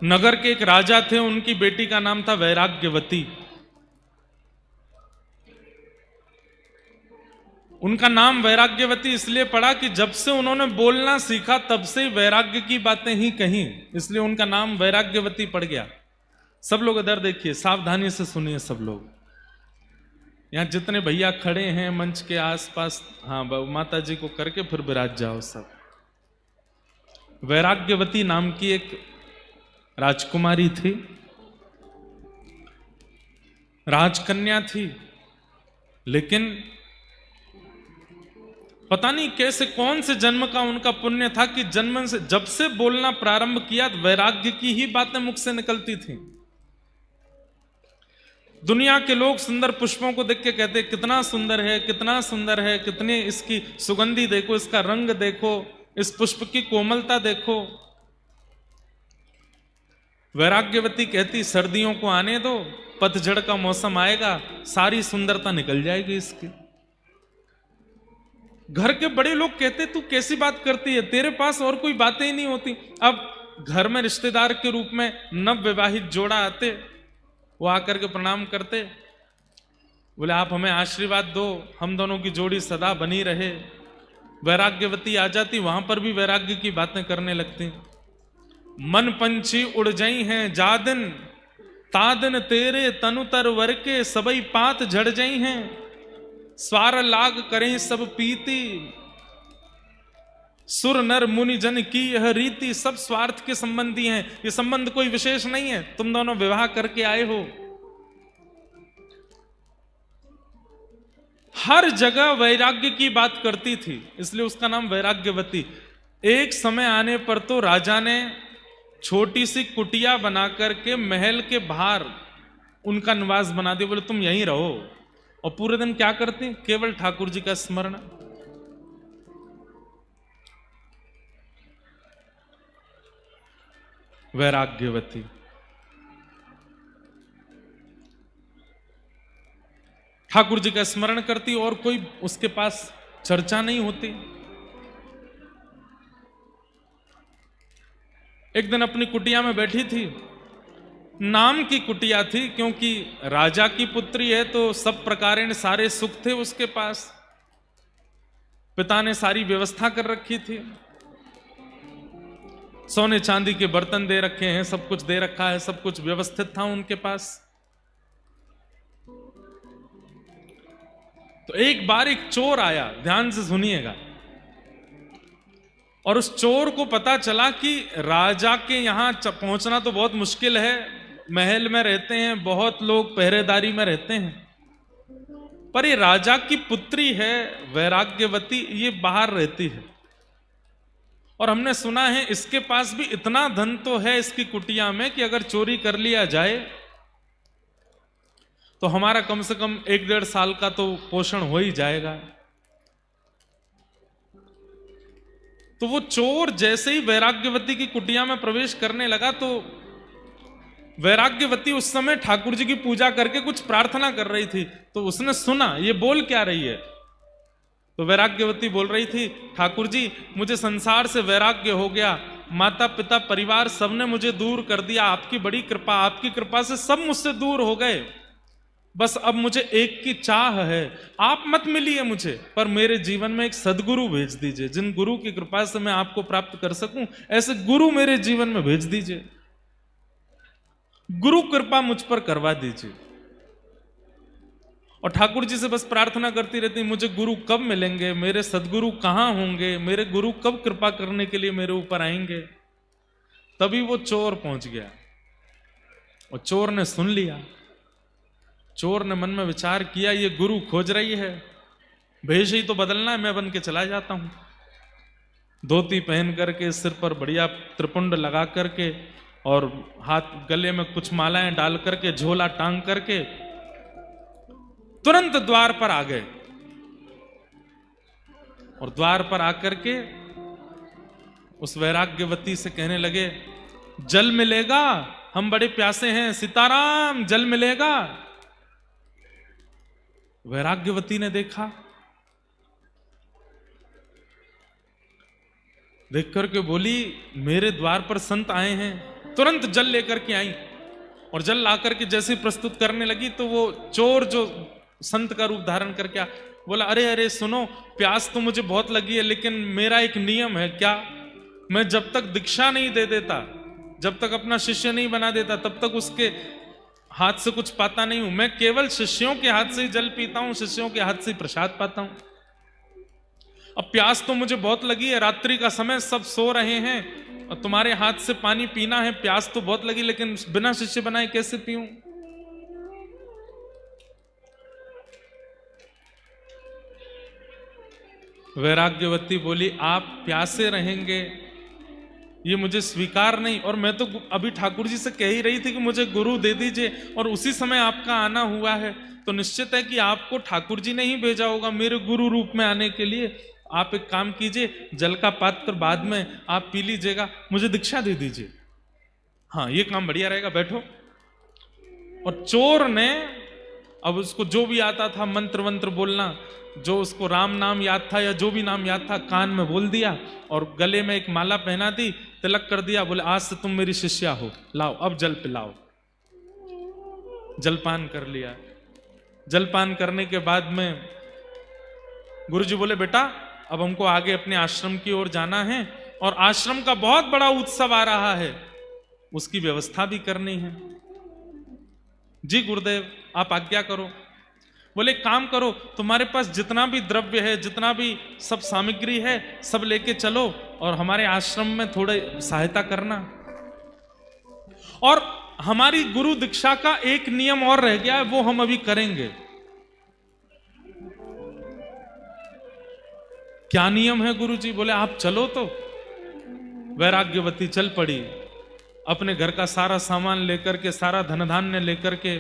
नगर के एक राजा थे, उनकी बेटी का नाम था वैराग्यवती। उनका नाम वैराग्यवती इसलिए पड़ा कि जब से उन्होंने बोलना सीखा तब से वैराग्य की बातें ही कहीं, इसलिए उनका नाम वैराग्यवती पड़ गया। सब लोग इधर देखिए, सावधानी से सुनिए सब लोग। यहां जितने भैया खड़े हैं मंच के आसपास, हाँ माता जी को करके फिर विराज जाओ सब। वैराग्यवती नाम की एक राजकुमारी थी, राजकन्या थी, लेकिन पता नहीं कैसे कौन से जन्म का उनका पुण्य था कि जन्म से जब से बोलना प्रारंभ किया वैराग्य की ही बातें मुख से निकलती थी। दुनिया के लोग सुंदर पुष्पों को देख के कहते कितना सुंदर है, कितना सुंदर है, कितनी इसकी सुगंधी देखो, इसका रंग देखो, इस पुष्प की कोमलता देखो। वैराग्यवती कहती सर्दियों को आने दो, पतझड़ का मौसम आएगा, सारी सुंदरता निकल जाएगी इसकी। घर के बड़े लोग कहते तू कैसी बात करती है, तेरे पास और कोई बातें ही नहीं होती। अब घर में रिश्तेदार के रूप में नव विवाहित जोड़ा आते, वो आकर के प्रणाम करते, बोले आप हमें आशीर्वाद दो, हम दोनों की जोड़ी सदा बनी रहे। वैराग्यवती आ जाती, वहां पर भी वैराग्य की बातें करने लगती। मन पंछी उड़ जाई हैं जादिन, तादिन तेरे तनुतर वर के सबई पात झड़ जाई हैं, स्वार लाग करें सब पीती, सुर नर मुनि जन की यह रीति। सब स्वार्थ के संबंधी हैं, ये संबंध कोई विशेष नहीं है, तुम दोनों विवाह करके आए हो। हर जगह वैराग्य की बात करती थी, इसलिए उसका नाम वैराग्यवती। एक समय आने पर तो राजा ने छोटी सी कुटिया बना करके महल के बाहर उनका निवास बना दिया, बोले तुम यहीं रहो। और पूरे दिन क्या करती, केवल ठाकुर जी का स्मरण। वैराग्यवती ठाकुर जी का स्मरण करती और कोई उसके पास चर्चा नहीं होती। एक दिन अपनी कुटिया में बैठी थी, नाम की कुटिया थी क्योंकि राजा की पुत्री है तो सब प्रकारेण सारे सुख थे उसके पास, पिता ने सारी व्यवस्था कर रखी थी, सोने चांदी के बर्तन दे रखे हैं, सब कुछ दे रखा है, सब कुछ व्यवस्थित था उनके पास। तो एक बार एक चोर आया, ध्यान से सुनिएगा, और उस चोर को पता चला कि राजा के यहां पहुंचना तो बहुत मुश्किल है, महल में रहते हैं, बहुत लोग पहरेदारी में रहते हैं, पर ये राजा की पुत्री है वैराग्यवती, ये बाहर रहती है, और हमने सुना है इसके पास भी इतना धन तो है इसकी कुटिया में कि अगर चोरी कर लिया जाए तो हमारा कम से कम 1-1.5 साल का तो पोषण हो ही जाएगा। तो वो चोर जैसे ही वैराग्यवती की कुटिया में प्रवेश करने लगा तो वैराग्यवती उस समय ठाकुर जी की पूजा करके कुछ प्रार्थना कर रही थी, तो उसने सुना ये बोल क्या रही है। तो वैराग्यवती बोल रही थी, ठाकुर जी मुझे संसार से वैराग्य हो गया, माता पिता परिवार सबने मुझे दूर कर दिया, आपकी बड़ी कृपा, आपकी कृपा से सब मुझसे दूर हो गए, बस अब मुझे एक की चाह है, आप मत मिलिए मुझे, पर मेरे जीवन में एक सदगुरु भेज दीजिए, जिन गुरु की कृपा से मैं आपको प्राप्त कर सकूं, ऐसे गुरु मेरे जीवन में भेज दीजिए, गुरु कृपा मुझ पर करवा दीजिए। और ठाकुर जी से बस प्रार्थना करती रहती, मुझे गुरु कब मिलेंगे, मेरे सदगुरु कहां होंगे, मेरे गुरु कब कृपा करने के लिए मेरे ऊपर आएंगे। तभी वो चोर पहुंच गया और चोर ने सुन लिया। चोर ने मन में विचार किया, ये गुरु खोज रही है, भेष ही तो बदलना है, मैं बन के चला जाता हूं। धोती पहन करके, सिर पर बढ़िया त्रिपुंड लगा करके और हाथ गले में कुछ मालाएं डाल करके, झोला टांग करके तुरंत द्वार पर आ गए और द्वार पर आकर के उस वैराग्यवती से कहने लगे, जल मिलेगा, हम बड़े प्यासे हैं, सीताराम जल मिलेगा। वैराग्यवती ने देखा, देख करके बोली, मेरे द्वार पर संत आए हैं, तुरंत जल लेकर के आई, और जल ला करके जैसे ही प्रस्तुत करने लगी तो वो चोर जो संत का रूप धारण करके बोला, अरे अरे सुनो, प्यास तो मुझे बहुत लगी है, लेकिन मेरा एक नियम है। क्या? मैं जब तक दीक्षा नहीं दे देता, जब तक अपना शिष्य नहीं बना देता, तब तक उसके हाथ से कुछ पाता नहीं हूं। मैं केवल शिष्यों के हाथ से ही जल पीता हूं, शिष्यों के हाथ से ही प्रसाद पाता हूं। अब प्यास तो मुझे बहुत लगी है, रात्रि का समय, सब सो रहे हैं, और तुम्हारे हाथ से पानी पीना है। प्यास तो बहुत लगी, लेकिन बिना शिष्य बनाए कैसे पीऊं? वैराग्यवती बोली, आप प्यासे रहेंगे ये मुझे स्वीकार नहीं, और मैं तो अभी ठाकुर जी से कह ही रही थी कि मुझे गुरु दे दीजिए, और उसी समय आपका आना हुआ है, तो निश्चित है कि आपको ठाकुर जी ने ही भेजा होगा मेरे गुरु रूप में आने के लिए। आप एक काम कीजिए, जल का पात्र बाद में आप पी लीजिएगा, मुझे दीक्षा दे दीजिए। हाँ, ये काम बढ़िया रहेगा, बैठो। और चोर ने अब उसको जो भी आता था मंत्र वंत्र बोलना, जो उसको राम नाम याद था या जो भी नाम याद था, कान में बोल दिया, और गले में एक माला पहना दी, तिलक कर दिया, बोले आज से तुम मेरी शिष्या हो, लाओ अब जल पिलाओ। जलपान कर लिया। जलपान करने के बाद में गुरुजी बोले, बेटा अब हमको आगे अपने आश्रम की ओर जाना है, और आश्रम का बहुत बड़ा उत्सव आ रहा है, उसकी व्यवस्था भी करनी है। जी गुरुदेव, आप आज्ञा करो। बोले काम करो, तुम्हारे पास जितना भी द्रव्य है, जितना भी सब सामग्री है, सब लेके चलो, और हमारे आश्रम में थोड़े सहायता करना। और हमारी गुरु दीक्षा का एक नियम और रह गया है, वो हम अभी करेंगे। क्या नियम है गुरुजी? बोले आप चलो। तो वैराग्यवती चल पड़ी, अपने घर का सारा सामान लेकर के, सारा धन धान्य लेकर के।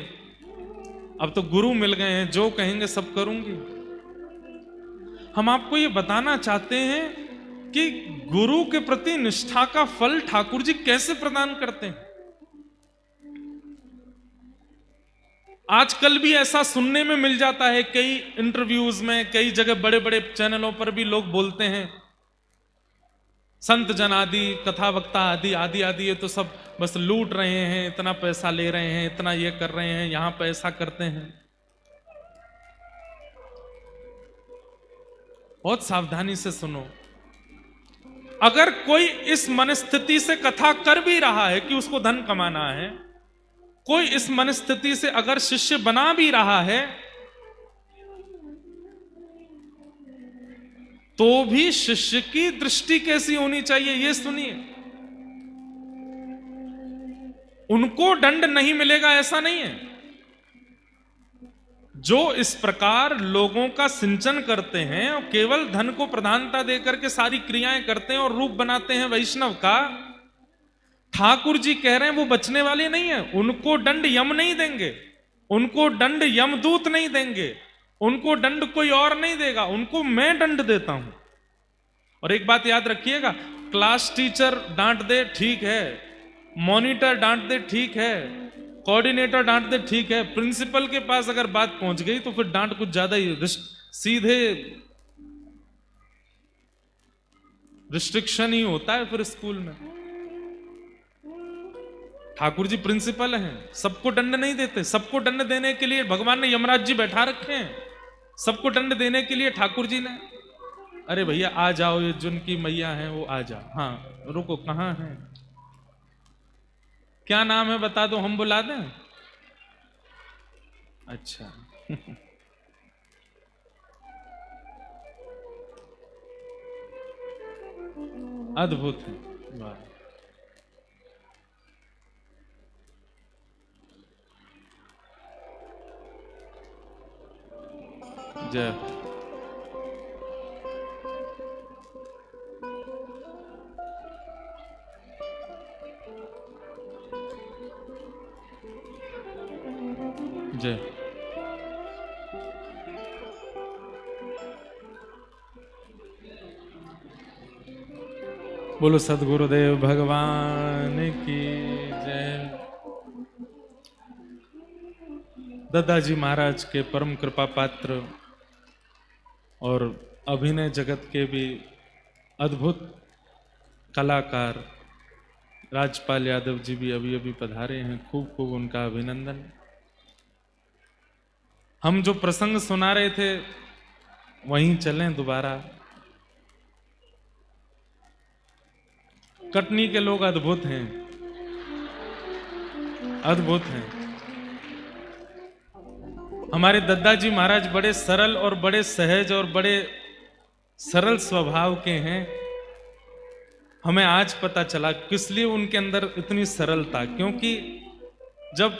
अब तो गुरु मिल गए हैं, जो कहेंगे सब करूंगी। हम आपको ये बताना चाहते हैं कि गुरु के प्रति निष्ठा का फल ठाकुर जी कैसे प्रदान करते हैं। आजकल भी ऐसा सुनने में मिल जाता है, कई इंटरव्यूज में, कई जगह बड़े बड़े चैनलों पर भी लोग बोलते हैं, संत जन आदि, कथा वक्ता आदि आदि आदि, ये तो सब बस लूट रहे हैं, इतना पैसा ले रहे हैं, इतना ये कर रहे हैं, यहां पैसा करते हैं। बहुत सावधानी से सुनो। अगर कोई इस मनस्थिति से कथा कर भी रहा है कि उसको धन कमाना है, कोई इस मनस्थिति से अगर शिष्य बना भी रहा है, तो भी शिष्य की दृष्टि कैसी होनी चाहिए ये सुनिए। उनको दंड नहीं मिलेगा ऐसा नहीं है। जो इस प्रकार लोगों का सिंचन करते हैं और केवल धन को प्रधानता देकर के सारी क्रियाएं करते हैं और रूप बनाते हैं वैष्णव का, ठाकुर जी कह रहे हैं वो बचने वाले नहीं है। उनको दंड यम नहीं देंगे, उनको दंड यमदूत नहीं देंगे, उनको दंड कोई और नहीं देगा, उनको मैं दंड देता हूं। और एक बात याद रखिएगा, क्लास टीचर डांट दे ठीक है, मॉनिटर डांट दे ठीक है, कोऑर्डिनेटर डांट दे ठीक है, प्रिंसिपल के पास अगर बात पहुंच गई तो फिर डांट कुछ ज्यादा ही सीधे रिस्ट्रिक्शन ही होता है फिर स्कूल में। ठाकुर जी प्रिंसिपल हैं, सबको दंड नहीं देते। सबको दंड देने के लिए भगवान ने यमराज जी बैठा रखे हैं, सबको दंड देने के लिए ठाकुर जी ने, अरे भैया आ जाओ, ये जिनकी मैया है वो आ जाओ। हाँ रुको, कहां है, क्या नाम है बता दो, हम बुला दें। अच्छा अद्भुत है, वाह। जय जय। बोलो सद्गुरुदेव भगवान की जय। दादाजी महाराज के परम कृपा पात्र और अभिनय जगत के भी अद्भुत कलाकार राजपाल यादव जी भी अभी अभी पधारे हैं, खूब खूब उनका अभिनंदन। हम जो प्रसंग सुना रहे थे वहीं चलें दोबारा। कटनी के लोग अद्भुत हैं, अद्भुत हैं। हमारे दद्दाजी महाराज बड़े सरल और बड़े सहज और बड़े सरल स्वभाव के हैं। हमें आज पता चला किस लिए उनके अंदर इतनी सरलता, क्योंकि जब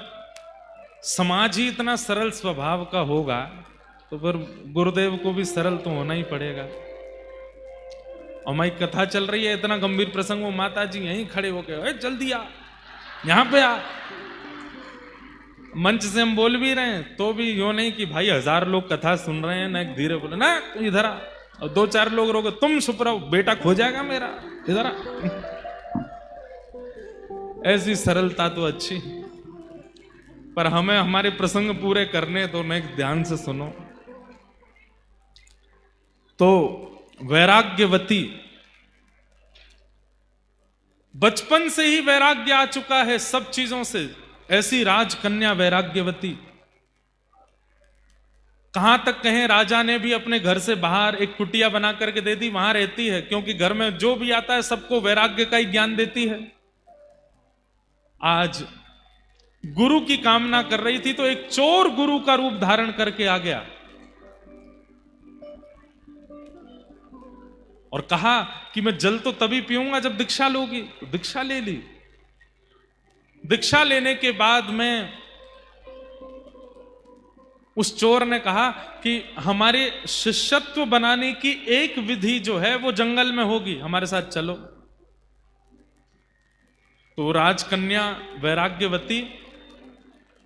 समाज ही इतना सरल स्वभाव का होगा तो फिर गुरुदेव को भी सरल तो होना ही पड़ेगा। और हमारी कथा चल रही है, इतना गंभीर प्रसंग, वो माता जी यहीं खड़े हो गए, जल्दी आ, यहां पे आ। मंच से हम बोल भी रहे हैं तो भी यो नहीं कि भाई 1000 लोग कथा सुन रहे हैं ना, एक धीरे बोले ना तू इधर आ, और 2-4 लोग रोगे तुम चुप रहो, बेटा खो जाएगा मेरा, इधर आ। ऐसी सरलता तो अच्छी, पर हमें हमारे प्रसंग पूरे करने तो नहीं, ध्यान से सुनो। तो वैराग्यवती, बचपन से ही वैराग्य आ चुका है सब चीजों से, ऐसी राजकन्या वैराग्यवती। कहां तक कहें, राजा ने भी अपने घर से बाहर एक कुटिया बना करके दे दी, वहां रहती है, क्योंकि घर में जो भी आता है सबको वैराग्य का ही ज्ञान देती है। आज गुरु की कामना कर रही थी तो एक चोर गुरु का रूप धारण करके आ गया और कहा कि मैं जल तो तभी पीऊंगा जब दीक्षा लोगी। तो दीक्षा ले ली। दीक्षा लेने के बाद में उस चोर ने कहा कि हमारे शिष्यत्व बनाने की एक विधि जो है वो जंगल में होगी, हमारे साथ चलो। तो राजकन्या वैराग्यवती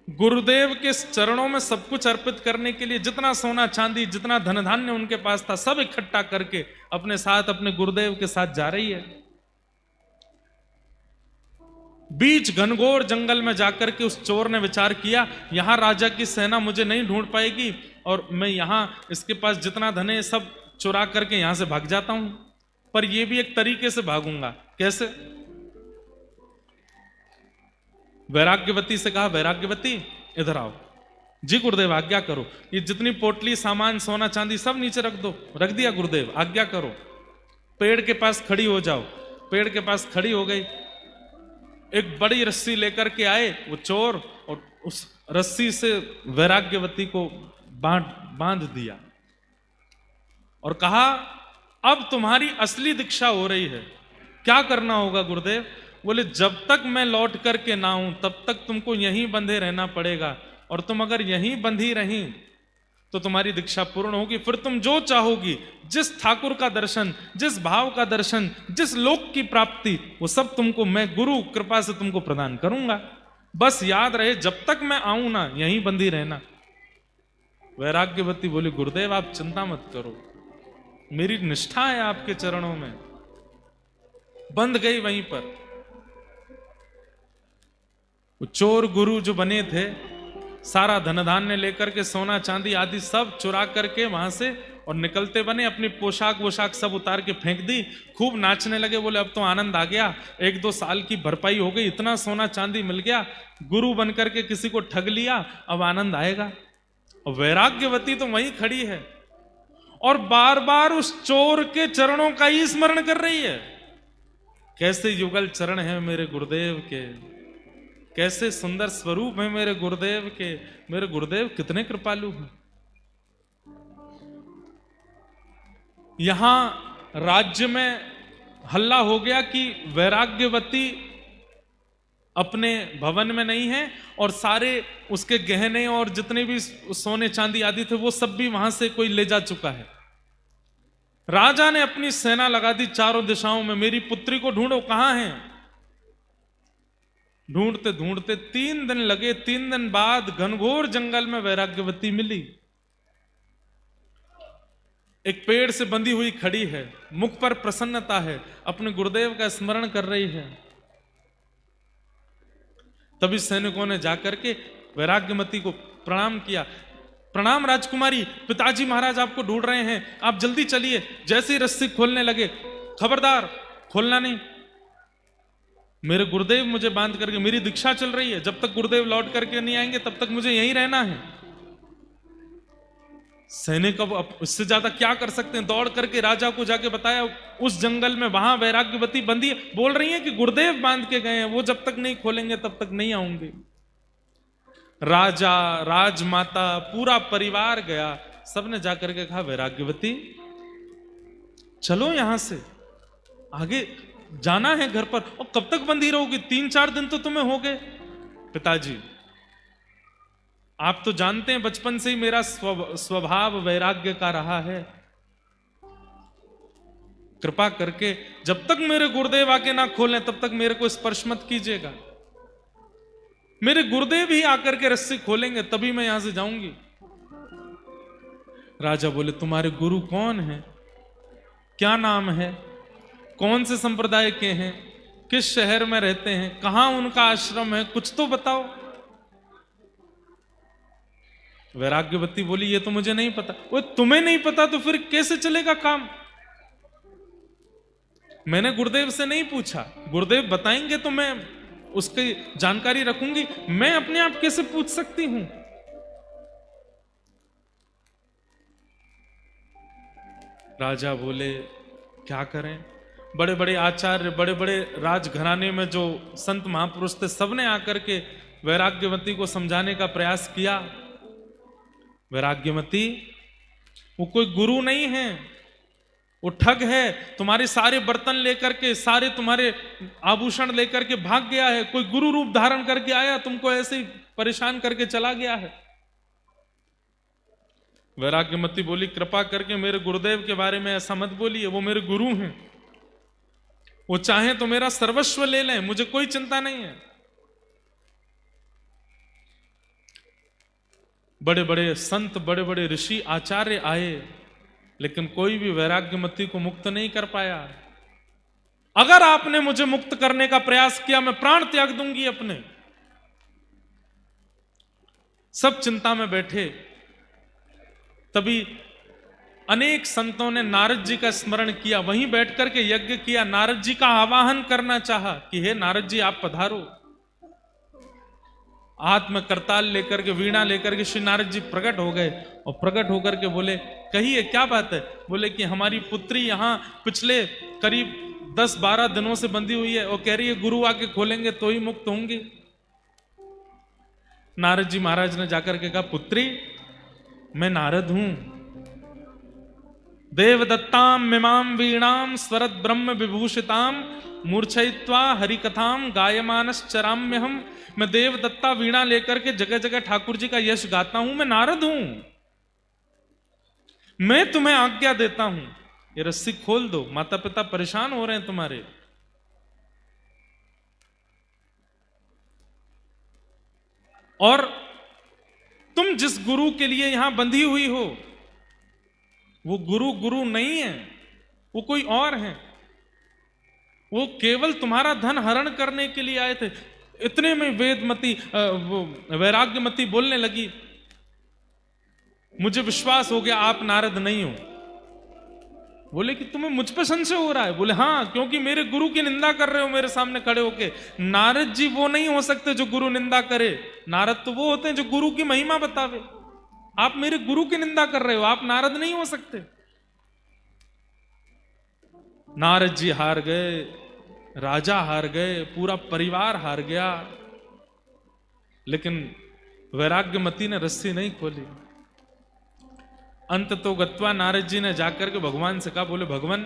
गुरुदेव के चरणों में सब कुछ अर्पित करने के लिए जितना सोना चांदी, जितना धन धान्य उनके पास था, सब इकट्ठा करके अपने साथ अपने गुरुदेव के साथ जा रही है। बीच घनघोर जंगल में जाकर के उस चोर ने विचार किया, यहां राजा की सेना मुझे नहीं ढूंढ पाएगी और मैं यहां इसके पास जितना धन है सब चुरा करके यहां से भाग जाता हूं, पर यह भी एक तरीके से भागूंगा। कैसे? वैराग्यवती से कहा, वैराग्यवती इधर आओ। जी गुरुदेव आज्ञा करो। ये जितनी पोटली सामान सोना चांदी सब नीचे रख दो। रख दिया गुरुदेव, आज्ञा करो। पेड़ के पास खड़ी हो जाओ। पेड़ के पास खड़ी हो गई। एक बड़ी रस्सी लेकर के आए वो चोर और उस रस्सी से वैराग्यवती को बांध दिया और कहा, अब तुम्हारी असली दीक्षा हो रही है। क्या करना होगा गुरुदेव? बोले, जब तक मैं लौट करके ना आऊं तब तक तुमको यहीं बंधे रहना पड़ेगा, और तुम अगर यहीं बंधी रही तो तुम्हारी दीक्षा पूर्ण होगी। फिर तुम जो चाहोगी, जिस ठाकुर का दर्शन, जिस भाव का दर्शन, जिस लोक की प्राप्ति, वो सब तुमको मैं गुरु कृपा से तुमको प्रदान करूंगा। बस याद रहे जब तक मैं आऊं ना यहीं बंधी रहना। वैराग्यवती बोली, गुरुदेव आप चिंता मत करो, मेरी निष्ठा है आपके चरणों में। बंध गई वहीं पर। वो चोर गुरु जो बने थे सारा धन धान्य लेकर के, सोना चांदी आदि सब चुरा करके वहां से और निकलते बने। अपनी पोशाक वोशाक सब उतार के फेंक दी। खूब नाचने लगे। बोले अब तो आनंद आ गया, 1-2 साल की भरपाई हो गई, इतना सोना चांदी मिल गया, गुरु बन करके किसी को ठग लिया, अब आनंद आएगा। और वैराग्यवती तो वहीं खड़ी है और बार बार उस चोर के चरणों का ही स्मरण कर रही है। कैसे युगल चरण है मेरे गुरुदेव के, कैसे सुंदर स्वरूप है मेरे गुरुदेव के। मेरे गुरुदेव कितने कृपालु हैं। यहां राज्य में हल्ला हो गया कि वैराग्यवती अपने भवन में नहीं है और सारे उसके गहने और जितने भी सोने चांदी आदि थे वो सब भी वहां से कोई ले जा चुका है। राजा ने अपनी सेना लगा दी चारों दिशाओं में, मेरी पुत्री को ढूंढो, कहां है। ढूंढते ढूंढते 3 दिन लगे। 3 दिन बाद घनघोर जंगल में वैराग्यवती मिली। एक पेड़ से बंधी हुई खड़ी है, मुख पर प्रसन्नता है, अपने गुरुदेव का स्मरण कर रही है। तभी सैनिकों ने जाकर के वैराग्यवती को प्रणाम किया। प्रणाम राजकुमारी, पिताजी महाराज आपको ढूंढ रहे हैं, आप जल्दी चलिए। जैसे ही रस्सी खोलने लगे, खबरदार खोलना नहीं। मेरे गुरुदेव मुझे बांध करके, मेरी दीक्षा चल रही है, जब तक गुरुदेव लौट करके नहीं आएंगे तब तक मुझे यहीं रहना है। सैनिक अब इससे ज्यादा क्या कर सकते हैं? दौड़ करके राजा को जाके बताया, उस जंगल में वहां वैराग्यवती बंदी है, बोल रही है कि गुरुदेव बांध के गए हैं, वो जब तक नहीं खोलेंगे तब तक नहीं आऊंगी। राजा, राजमाता, पूरा परिवार गया, सबने जाकर के कहा वैराग्यवती चलो यहां से आगे जाना है घर पर। और कब तक बंदी रहोगी? 3-4 दिन तो तुम्हें हो गए। पिताजी आप तो जानते हैं बचपन से ही मेरा स्वभाव वैराग्य का रहा है, कृपा करके जब तक मेरे गुरुदेव आके ना खोलें तब तक मेरे को स्पर्श मत कीजिएगा। मेरे गुरुदेव ही आकर के रस्सी खोलेंगे तभी मैं यहां से जाऊंगी। राजा बोले तुम्हारे गुरु कौन है, क्या नाम है, कौन से संप्रदाय के हैं, किस शहर में रहते हैं, कहां उनका आश्रम है, कुछ तो बताओ। वैराग्यवती बोली ये तो मुझे नहीं पता। वो तुम्हें नहीं पता तो फिर कैसे चलेगा काम? मैंने गुरुदेव से नहीं पूछा, गुरुदेव बताएंगे तो मैं उसकी जानकारी रखूंगी, मैं अपने आप कैसे पूछ सकती हूं? राजा बोले क्या करें, बड़े बड़े आचार्य, बड़े बड़े राजघराने में जो संत महापुरुष थे, सबने आकर के वैराग्यवती को समझाने का प्रयास किया। वैराग्यवती वो कोई गुरु नहीं है, वो ठग है, तुम्हारे सारे बर्तन लेकर के, सारे तुम्हारे आभूषण लेकर के भाग गया है, कोई गुरु रूप धारण करके आया, तुमको ऐसे ही परेशान करके चला गया है। वैराग्यवती बोली कृपा करके मेरे गुरुदेव के बारे में ऐसा मत बोलिए, वो मेरे गुरु हैं, वो चाहे तो मेरा सर्वस्व ले लें, मुझे कोई चिंता नहीं है। बड़े बड़े संत, बड़े बड़े ऋषि आचार्य आए, लेकिन कोई भी वैराग्यवती को मुक्त नहीं कर पाया। अगर आपने मुझे मुक्त करने का प्रयास किया मैं प्राण त्याग दूंगी अपने। सब चिंता में बैठे, तभी अनेक संतों ने नारद जी का स्मरण किया, वहीं बैठ करके यज्ञ किया, नारद जी का आवाहन करना चाहा कि हे नारद जी आप पधारो। हाथ में करताल लेकर के, वीणा लेकर के श्री नारद जी प्रकट हो गए और प्रकट होकर के बोले कहिए क्या बात है? बोले कि हमारी पुत्री यहां पिछले करीब 10-12 दिनों से बंधी हुई है और कह रही है गुरु आके खोलेंगे तो ही मुक्त होंगी। नारद जी महाराज ने जाकर के कहा पुत्री मैं नारद हूं, देवदत्ताम मिमाम वीणाम स्वरत ब्रह्म विभूषिताम मूर्छयित्वा हरिकथाम गायमानस चराम्य हम। मैं देवदत्ता वीणा लेकर के जगह जगह ठाकुर जी का यश गाता हूं, मैं नारद हूं, मैं तुम्हें आज्ञा देता हूं ये रस्सी खोल दो, माता पिता परेशान हो रहे हैं तुम्हारे। और तुम जिस गुरु के लिए यहां बंधी हुई हो वो गुरु गुरु नहीं है, वो कोई और है, वो केवल तुम्हारा धन हरण करने के लिए आए थे। इतने में वेदमती वैराग्यमती बोलने लगी मुझे विश्वास हो गया आप नारद नहीं हो। बोले कि तुम्हें मुझ पर संशय हो रहा है? बोले हाँ, क्योंकि मेरे गुरु की निंदा कर रहे हो मेरे सामने खड़े होके। नारद जी वो नहीं हो सकते जो गुरु निंदा करे, नारद तो वो होते हैं जो गुरु की महिमा बतावे। आप मेरे गुरु की निंदा कर रहे हो, आप नारद नहीं हो सकते। नारद जी हार गए, राजा हार गए, पूरा परिवार हार गया, लेकिन वैराग्यमती ने रस्सी नहीं खोली। अंत तो गत्वा नारद जी ने जाकर के भगवान से कहा, बोले भगवान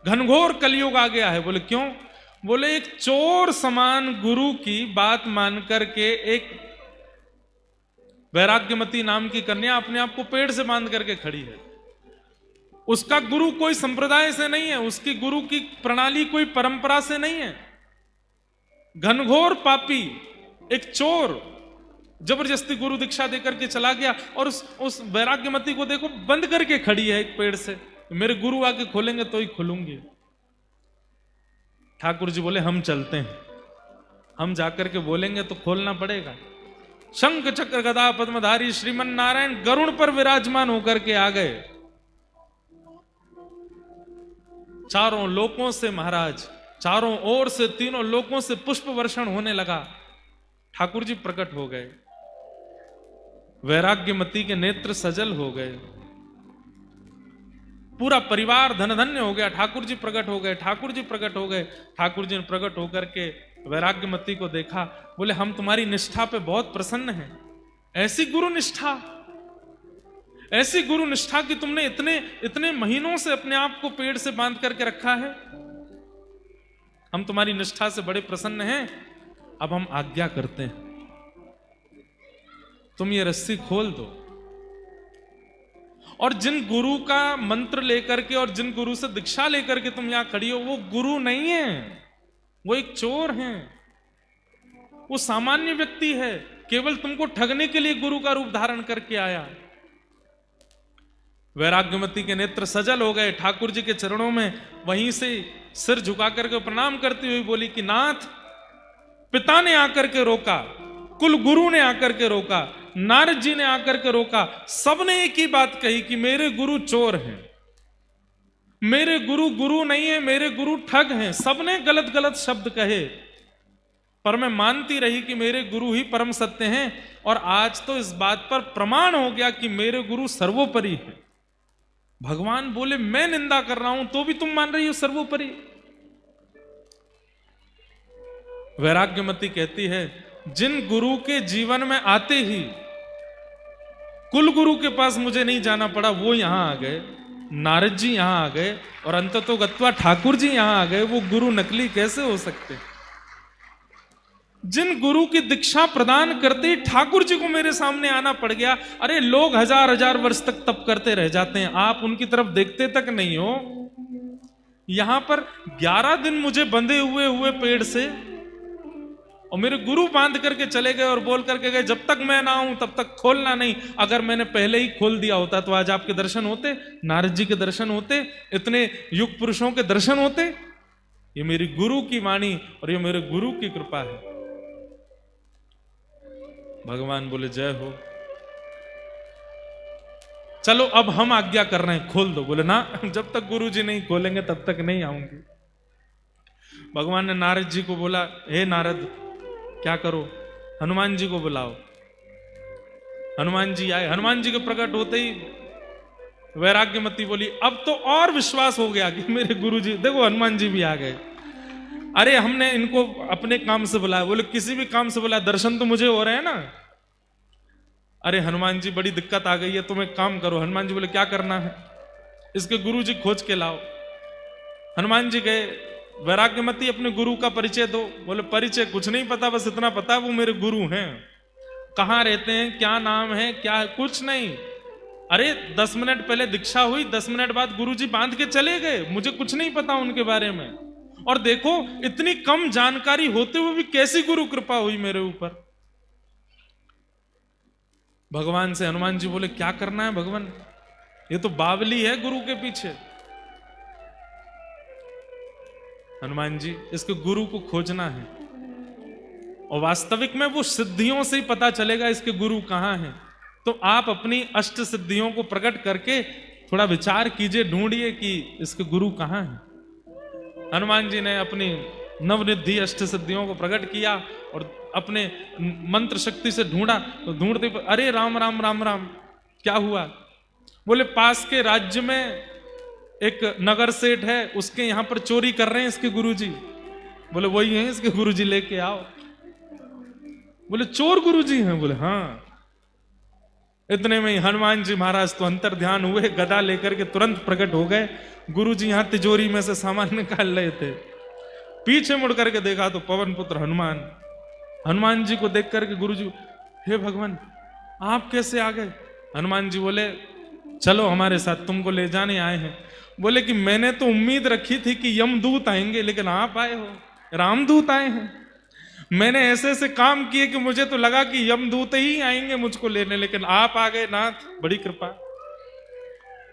घनघोर कलयुग आ गया है। बोले क्यों? बोले एक चोर समान गुरु की बात मान करके एक वैराग्यमती नाम की कन्या अपने आप को पेड़ से बांध करके खड़ी है। उसका गुरु कोई संप्रदाय से नहीं है, उसकी गुरु की प्रणाली कोई परंपरा से नहीं है। घनघोर पापी एक चोर जबरदस्ती गुरु दीक्षा देकर के चला गया और उस वैराग्यमती को देखो बंद करके खड़ी है एक पेड़ से, मेरे गुरु आके खोलेंगे तो ही खुलूंगी। ठाकुर जी बोले हम चलते हैं, हम जाकर के बोलेंगे तो खोलना पड़ेगा। शंख चक्र गदा पद्मधारी श्रीमन नारायण गरुड़ पर विराजमान होकर के आ गए। चारों लोकों से महाराज चारों ओर से तीनों लोकों से पुष्प वर्षण होने लगा। ठाकुर जी प्रकट हो गए, वैराग्यमती के नेत्र सजल हो गए, पूरा परिवार धन धन्य हो गया। ठाकुर जी प्रकट हो गए, ठाकुर जी प्रकट हो गए। ठाकुर जी ने प्रकट होकर के वैराग्यमती को देखा, बोले हम तुम्हारी निष्ठा पे बहुत प्रसन्न हैं। ऐसी गुरु निष्ठा, ऐसी गुरु निष्ठा कि तुमने इतने इतने महीनों से अपने आप को पेड़ से बांध करके रखा है। हम तुम्हारी निष्ठा से बड़े प्रसन्न हैं। अब हम आज्ञा करते हैं, तुम ये रस्सी खोल दो। और जिन गुरु का मंत्र लेकर के और जिन गुरु से दीक्षा लेकर के तुम यहां खड़ी हो, वो गुरु नहीं है, वो एक चोर है, वो सामान्य व्यक्ति है, केवल तुमको ठगने के लिए गुरु का रूप धारण करके आया। वैराग्यमती के नेत्र सजल हो गए, ठाकुर जी के चरणों में वहीं से सिर झुका करके प्रणाम करती हुई बोली कि नाथ, पिता ने आकर के रोका, कुल गुरु ने आकर के रोका, नारद जी ने आकर के रोका, सबने एक ही बात कही कि मेरे गुरु चोर हैं, मेरे गुरु गुरु नहीं है, मेरे गुरु ठग हैं। सबने गलत गलत शब्द कहे, पर मैं मानती रही कि मेरे गुरु ही परम सत्य हैं। और आज तो इस बात पर प्रमाण हो गया कि मेरे गुरु सर्वोपरि है। भगवान बोले मैं निंदा कर रहा हूं तो भी तुम मान रही हो सर्वोपरि। वैराग्यमती कहती है, जिन गुरु के जीवन में आते ही कुल गुरु के पास मुझे नहीं जाना पड़ा, वो यहां आ गए, नारद जी यहां आ गए, और अंततोगत्वा ठाकुर जी यहां आ गए, वो गुरु नकली कैसे हो सकते? जिन गुरु की दीक्षा प्रदान करते ही ठाकुर जी को मेरे सामने आना पड़ गया। अरे लोग हजार हजार वर्ष तक तप करते रह जाते हैं, आप उनकी तरफ देखते तक नहीं हो। यहां पर 11 दिन मुझे बंधे हुए पेड़ से, और मेरे गुरु बांध करके चले गए और बोल करके गए जब तक मैं ना आऊं तब तक खोलना नहीं। अगर मैंने पहले ही खोल दिया होता तो आज आपके दर्शन होते, नारद जी के दर्शन होते, इतने युग पुरुषों के दर्शन होते। ये मेरी गुरु की वाणी और ये मेरे गुरु की कृपा है। भगवान बोले जय हो, चलो अब हम आज्ञा कर रहे हैं, खोल दो। बोले ना, जब तक गुरु जी नहीं खोलेंगे तब तक नहीं आऊंगी। भगवान ने नारद जी को बोला, हे नारद क्या करो, हनुमान जी को बुलाओ। हनुमान जी आए। हनुमान जी के प्रकट होते ही वैराग्यमती बोली, अब तो और विश्वास हो गया कि मेरे गुरु जी, देखो हनुमान जी भी आ गए। अरे हमने इनको अपने काम से बुलाया। बोले किसी भी काम से बुलाया, दर्शन तो मुझे हो रहे हैं ना। अरे हनुमान जी बड़ी दिक्कत आ गई है, तुम एक काम करो। हनुमान जी बोले क्या करना है? इसके गुरु जी खोज के लाओ। हनुमान जी गए, वैराग्यमती अपने गुरु का परिचय दो। बोले परिचय कुछ नहीं पता, बस इतना पता वो मेरे गुरु हैं। कहाँ रहते हैं, क्या नाम है, क्या है, कुछ नहीं। अरे 10 मिनट पहले दीक्षा हुई, 10 मिनट बाद गुरुजी बांध के चले गए, मुझे कुछ नहीं पता उनके बारे में। और देखो इतनी कम जानकारी होते हुए भी कैसी गुरु कृपा हुई मेरे ऊपर। भगवान से हनुमान जी बोले क्या करना है भगवान, ये तो बावली है गुरु के पीछे। हनुमान जी इसके गुरु को खोजना है, और वास्तविक में वो सिद्धियों से ही पता चलेगा इसके गुरु कहां हैं। तो आप अपनी अष्ट सिद्धियों को प्रकट करके थोड़ा विचार कीजिए, ढूंढिए कि इसके गुरु कहां हैं। हनुमान जी ने अपनी नवनिधि अष्ट सिद्धियों को प्रकट किया और अपने मंत्र शक्ति से ढूंढा। तो ढूंढते अरे राम राम राम राम, क्या हुआ? बोले पास के राज्य में एक नगर सेठ है, उसके यहां पर चोरी कर रहे हैं इसके गुरुजी। बोले वही हैं इसके गुरुजी, लेके आओ। बोले चोर गुरुजी हैं? बोले हाँ। इतने में हनुमान जी महाराज तो अंतर ध्यान हुए, गदा लेकर के तुरंत प्रकट हो गए। गुरुजी यहां तिजोरी में से सामान निकाल रहे थे, पीछे मुड़ करके देखा तो पवन पुत्र हनुमान। हनुमान जी को देख करके गुरुजी, हे भगवान आप कैसे आ गए? हनुमान जी बोले चलो हमारे साथ, तुमको ले जाने आए हैं। बोले कि मैंने तो उम्मीद रखी थी कि यमदूत आएंगे, लेकिन आप आए हो, रामदूत आए हैं। मैंने ऐसे ऐसे काम किए कि मुझे तो लगा कि यमदूत ही आएंगे मुझको लेने, लेकिन आप आ गए नाथ, बड़ी कृपा।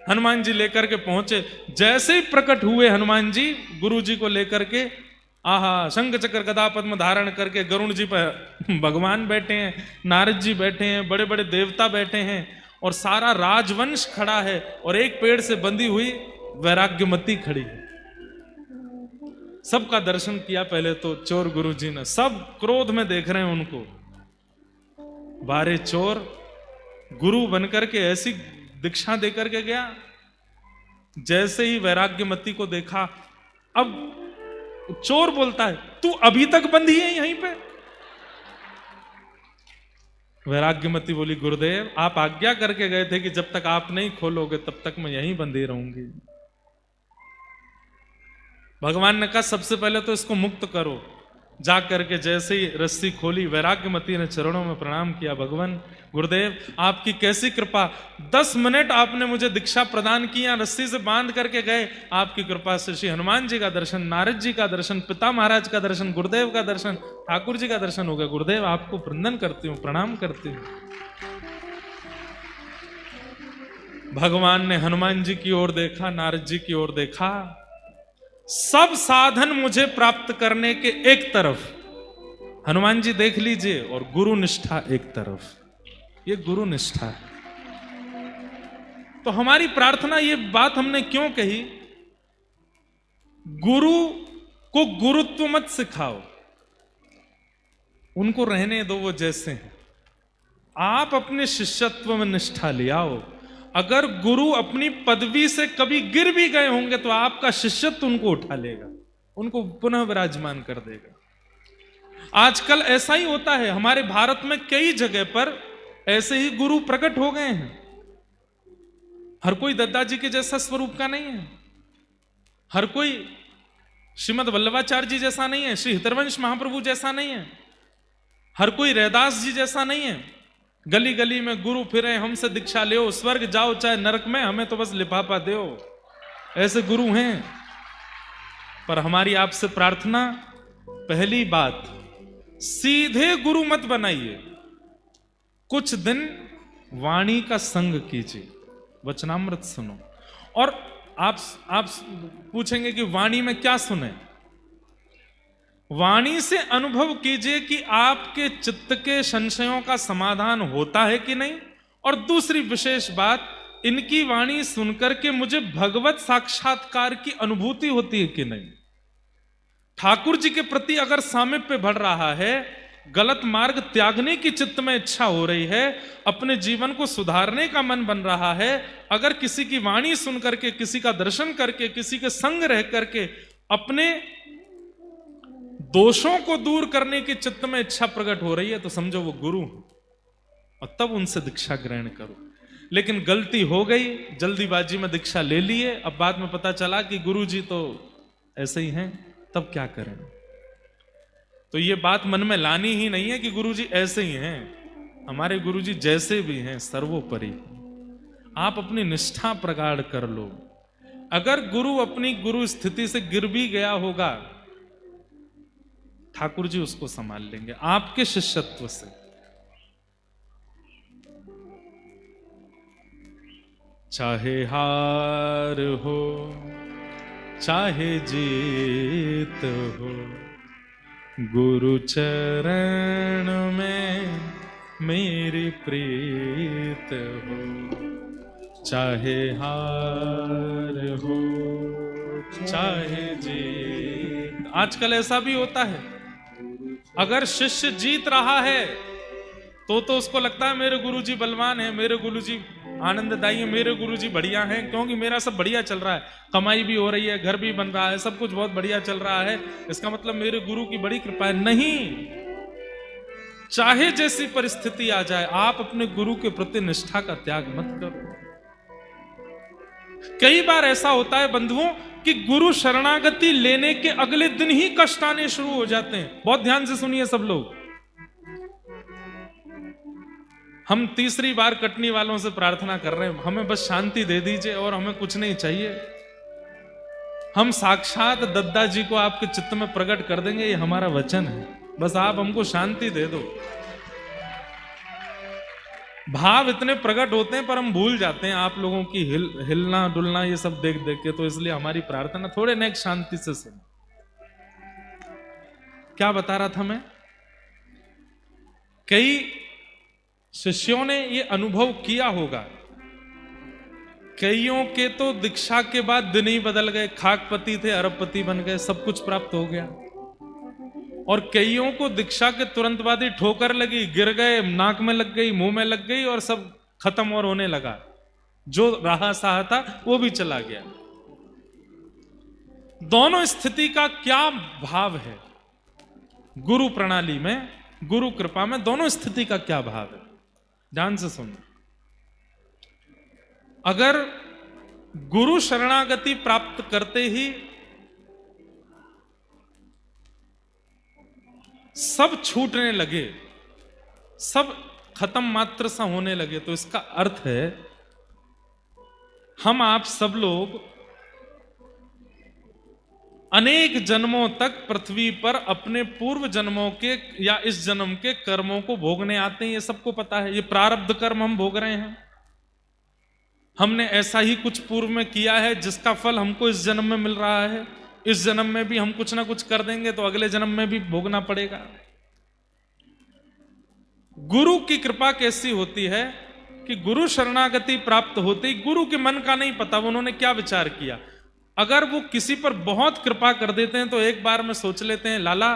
हनुमान जी लेकर के पहुंचे। जैसे ही प्रकट हुए हनुमान जी गुरु जी को लेकर के, आहा शंख चक्र गदा पद्म धारण करके गरुण जी पर भगवान बैठे हैं, नारद जी बैठे हैं, बड़े बड़े देवता बैठे हैं, और सारा राजवंश खड़ा है, और एक पेड़ से बंधी हुई वैराग्यमती खड़ी है। सबका दर्शन किया। पहले तो चोर गुरुजी ने, सब क्रोध में देख रहे हैं उनको। बारे चोर गुरु बनकर के ऐसी दीक्षा देकर के गया, जैसे ही वैराग्यमती को देखा, अब चोर बोलता है तू अभी तक बंधी है यहीं पे। वैराग्यमती बोली गुरुदेव आप आज्ञा करके गए थे कि जब तक आप नहीं खोलोगे तब तक मैं यहीं बंधी रहूंगी। भगवान ने कहा सबसे पहले तो इसको मुक्त करो। जा करके जैसे ही रस्सी खोली, वैराग्यमती ने चरणों में प्रणाम किया, भगवान गुरुदेव आपकी कैसी कृपा, 10 मिनट आपने मुझे दीक्षा प्रदान किया, रस्सी से बांध करके गए, आपकी कृपा से श्री हनुमान जी का दर्शन, नारद जी का दर्शन, पिता महाराज का दर्शन, गुरुदेव का दर्शन, ठाकुर जी का दर्शन हो गया। गुरुदेव आपको वंदन करती हूँ, प्रणाम करती हूँ। भगवान ने हनुमान जी की ओर देखा, नारद जी की ओर देखा, सब साधन मुझे प्राप्त करने के एक तरफ, हनुमान जी देख लीजिए, और गुरु निष्ठा एक तरफ, ये गुरु निष्ठा है। तो हमारी प्रार्थना, ये बात हमने क्यों कही, गुरु को गुरुत्व मत सिखाओ, उनको रहने दो वो जैसे हैं। आप अपने शिष्यत्व में निष्ठा ले आओ। अगर गुरु अपनी पदवी से कभी गिर भी गए होंगे तो आपका शिष्यत्व उनको उठा लेगा, उनको पुनः विराजमान कर देगा। आजकल ऐसा ही होता है, हमारे भारत में कई जगह पर ऐसे ही गुरु प्रकट हो गए हैं। हर कोई दद्दा जी के जैसा स्वरूप का नहीं है, हर कोई श्रीमद वल्लभाचार्य जी जैसा नहीं है, श्री हितरवंश महाप्रभु जैसा नहीं है, हर कोई रैदास जी जैसा नहीं है। गली गली में गुरु फिरे, हमसे दीक्षा ले, स्वर्ग जाओ चाहे नरक में, हमें तो बस लिफाफा दो, ऐसे गुरु हैं। पर हमारी आपसे प्रार्थना, पहली बात, सीधे गुरु मत बनाइए, कुछ दिन वाणी का संग कीजिए, वचनामृत सुनो। और आप पूछेंगे कि वाणी में क्या सुने, वाणी से अनुभव कीजिए कि आपके चित्त के संशयों का समाधान होता है कि नहीं। और दूसरी विशेष बात, इनकी वाणी सुनकर के मुझे भगवत साक्षात्कार की अनुभूति होती है कि नहीं। ठाकुर जी के प्रति अगर सामीप्य बढ़ रहा है, गलत मार्ग त्यागने की चित्त में इच्छा हो रही है, अपने जीवन को सुधारने का मन बन रहा है, अगर किसी की वाणी सुन करके, किसी का दर्शन करके, किसी के संग रह करके अपने दोषों को दूर करने की चित्त में इच्छा प्रकट हो रही है, तो समझो वो गुरु, और तब उनसे दीक्षा ग्रहण करो। लेकिन गलती हो गई, जल्दीबाजी में दीक्षा ले लिए, अब बाद में पता चला कि गुरु जी तो ऐसे ही हैं, तब क्या करें। तो ये बात मन में लानी ही नहीं है कि गुरु जी ऐसे ही हैं, हमारे गुरु जी जैसे भी हैं सर्वोपरि। आप अपनी निष्ठा प्रगाढ़ कर लो। अगर गुरु अपनी गुरु स्थिति से गिर भी गया होगा, ठाकुर जी उसको संभाल लेंगे आपके शिष्यत्व से। चाहे हार हो चाहे जीत हो, गुरु चरण में मेरी प्रीत हो। चाहे हार हो चाहे जीत। आजकल ऐसा भी होता है, अगर शिष्य जीत रहा है तो उसको लगता है मेरे गुरुजी बलवान है, मेरे गुरुजी आनंददायी है, मेरे गुरुजी बढ़िया हैं, क्योंकि मेरा सब बढ़िया चल रहा है, कमाई भी हो रही है, घर भी बन रहा है, सब कुछ बहुत बढ़िया चल रहा है, इसका मतलब मेरे गुरु की बड़ी कृपा है। नहीं, चाहे जैसी परिस्थिति आ जाए, आप अपने गुरु के प्रति निष्ठा का त्याग मत करो। कई बार ऐसा होता है बंधुओं कि गुरु शरणागति लेने के अगले दिन ही कष्ट आने शुरू हो जाते हैं। बहुत ध्यान से सुनिए सब लोग। हम तीसरी बार कटनी वालों से प्रार्थना कर रहे हैं, हमें बस शांति दे दीजिए और हमें कुछ नहीं चाहिए। हम साक्षात दद्दा जी को आपके चित्त में प्रकट कर देंगे, ये हमारा वचन है। बस आप हमको शांति दे दो। भाव इतने प्रकट होते हैं पर हम भूल जाते हैं आप लोगों की हिलना डुलना ये सब देख देख के, तो इसलिए हमारी प्रार्थना थोड़े नेक शांति से सुन। क्या बता रहा था मैं? कई शिष्यों ने ये अनुभव किया होगा कईयों के तो दीक्षा के बाद दिन ही बदल गए, खाकपति थे अरबपति बन गए, सब कुछ प्राप्त हो गया। और कईयों को दीक्षा के तुरंत बाद ही ठोकर लगी, गिर गए, नाक में लग गई, मुंह में लग गई और सब खत्म और होने लगा। जो रहा सहा था वो भी चला गया। दोनों स्थिति का क्या भाव है गुरु प्रणाली में, गुरु कृपा में, दोनों स्थिति का क्या भाव है? ध्यान से सुनो। अगर गुरु शरणागति प्राप्त करते ही सब छूटने लगे, सब खत्म मात्र सा होने लगे, तो इसका अर्थ है हम आप सब लोग अनेक जन्मों तक पृथ्वी पर अपने पूर्व जन्मों के या इस जन्म के कर्मों को भोगने आते हैं। ये सबको पता है, ये प्रारब्ध कर्म हम भोग रहे हैं। हमने ऐसा ही कुछ पूर्व में किया है जिसका फल हमको इस जन्म में मिल रहा है। इस जन्म में भी हम कुछ ना कुछ कर देंगे तो अगले जन्म में भी भोगना पड़ेगा। गुरु की कृपा कैसी होती है कि गुरु शरणागति प्राप्त होते ही गुरु के मन का नहीं पता उन्होंने क्या विचार किया। अगर वो किसी पर बहुत कृपा कर देते हैं तो एक बार में सोच लेते हैं, लाला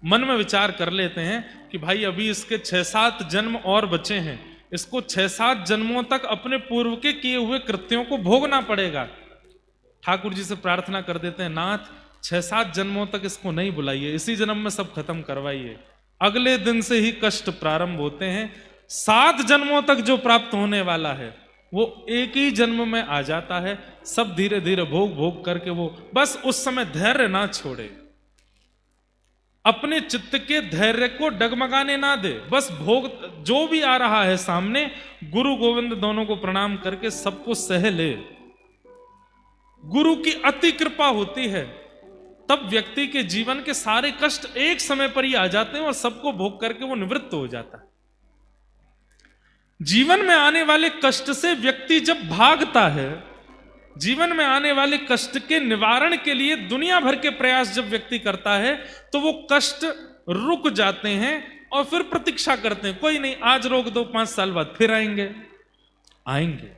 मन में विचार कर लेते हैं कि भाई अभी इसके 6-7 जन्म और बचे हैं, इसको 6-7 जन्मों तक अपने पूर्व के किए हुए कृत्यों को भोगना पड़ेगा। ठाकुर जी से प्रार्थना कर देते हैं, नाथ 6-7 जन्मों तक इसको नहीं बुलाइए, इसी जन्म में सब खत्म करवाइए। अगले दिन से ही कष्ट प्रारंभ होते हैं। 7 जन्मों तक जो प्राप्त होने वाला है वो एक ही जन्म में आ जाता है। सब धीरे धीरे भोग भोग करके वो बस उस समय धैर्य ना छोड़े, अपने चित्त के धैर्य को डगमगाने ना दे, बस भोग जो भी आ रहा है सामने गुरु गोविंद दोनों को प्रणाम करके सबको सह ले। गुरु की अति कृपा होती है तब व्यक्ति के जीवन के सारे कष्ट एक समय पर ही आ जाते हैं और सबको भोग करके वो निवृत्त हो जाता है। जीवन में आने वाले कष्ट से व्यक्ति जब भागता है, जीवन में आने वाले कष्ट के निवारण के लिए दुनिया भर के प्रयास जब व्यक्ति करता है तो वो कष्ट रुक जाते हैं और फिर प्रतीक्षा करते हैं, कोई नहीं आज रोक दो, 5 साल बाद फिर आएंगे।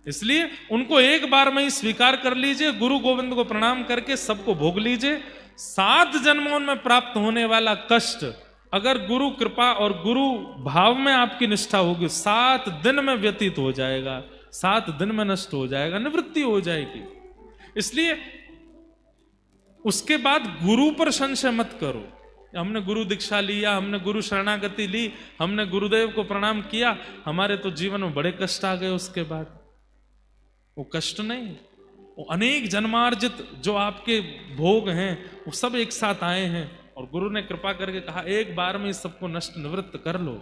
इसलिए उनको एक बार में ही स्वीकार कर लीजिए, गुरु गोविंद को प्रणाम करके सबको भोग लीजिए। 7 जन्मों में प्राप्त होने वाला कष्ट अगर गुरु कृपा और गुरु भाव में आपकी निष्ठा होगी 7 दिन में व्यतीत हो जाएगा, 7 दिन में नष्ट हो जाएगा, निवृत्ति हो जाएगी। इसलिए उसके बाद गुरु पर संशय मत करो। हमने गुरु दीक्षा लिया, हमने गुरु शरणागति ली, हमने गुरुदेव को प्रणाम किया, हमारे तो जीवन में बड़े कष्ट आ गए। उसके बाद वो कष्ट नहीं, वो अनेक जन्मार्जित जो आपके भोग हैं वो सब एक साथ आए हैं और गुरु ने कृपा करके कहा एक बार में इस सबको नष्ट निवृत्त कर लो।